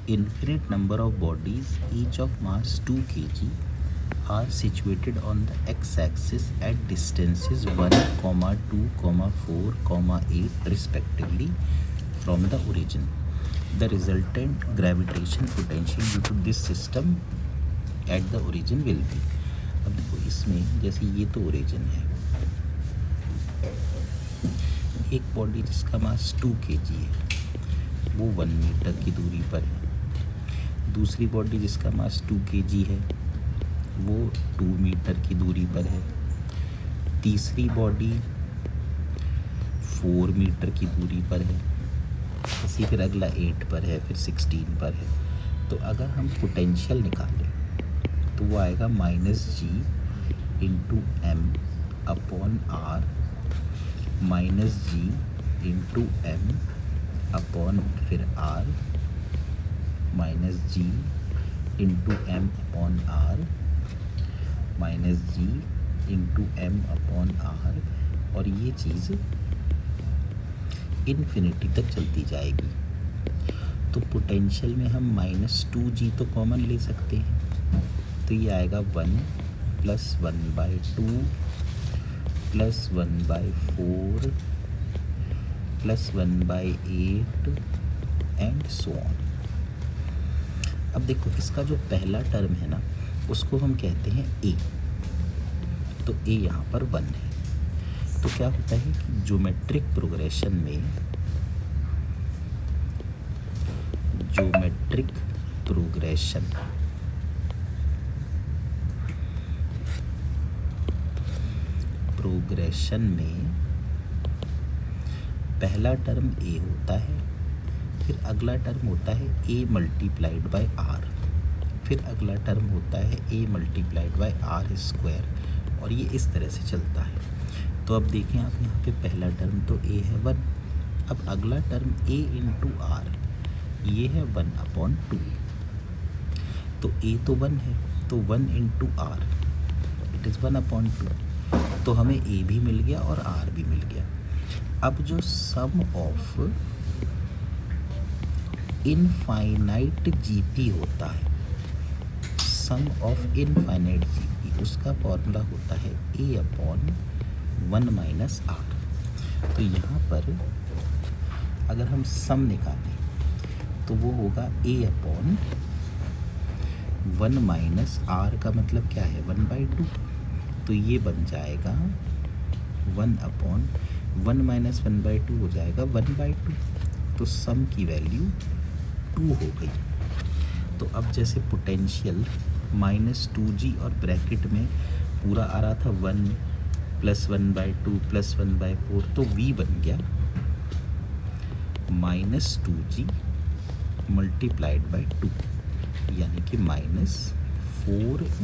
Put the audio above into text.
infinite number of bodies, each of mass 2 kg, are situated on the x-axis at distances 1, 2, 4, 8 respectively from the origin. The resultant gravitation potential due to this system at the origin will be. अब देखो इसमें जैसे ये तो origin है, एक body जिसका मास 2 kg है वो 1 मीटर की दूरी पर है, दूसरी बॉडी जिसका मास 2 kg है वो 2 मीटर की दूरी पर है, तीसरी बॉडी 4 मीटर की दूरी पर है, इसी फिर अगला 8 पर है, फिर 16 पर है। तो अगर हम पोटेंशियल निकालें तो वो आएगा -g into M upon R minus G into M upon फिर R minus G into M upon R minus G into M upon R, और ये चीज़ इन्फिनिटी तक चलती जाएगी। तो पोटेंशियल में हम -2g तो कॉमन ले सकते हैं, तो ये आएगा 1 + 1/2 + 1/4 + 1/8 एंड सो ऑन। अब देखो इसका जो पहला टर्म है ना उसको हम कहते हैं a, तो a यहाँ पर 1 है। तो क्या होता है कि ज्योमेट्रिक प्रोग्रेशन में पहला टर्म a होता है, फिर अगला टर्म होता है a × r, फिर अगला टर्म होता है a × r², और ये इस तरह से चलता है। तो अब देखें आप यहाँ पे पहला टर्म तो a है 1, अब अगला टर्म a × r ये है 1/2, तो a तो 1 है, तो 1 × r इट इज़ 1/2, तो हमें a भी मिल गया और r भी मिल गया। अब जो सम ऑफ इनफाइनाइट जीपी होता है, सम ऑफ इनफाइनाइट जीपी, उसका फॉर्मूला होता है a/1 - r। तो यहाँ पर अगर हम सम निकालें तो वो होगा a/1 - r, का मतलब क्या है 1/2, तो ये बन जाएगा 1/1 - 1/2 हो जाएगा 1/2, तो सम की वैल्यू 2 हो गई। तो अब जैसे पोटेंशियल -2g और ब्रैकेट में पूरा आ रहा था 1 + 1/2 + 1/4, तो v बन गया -2g × 2, यानी कि -4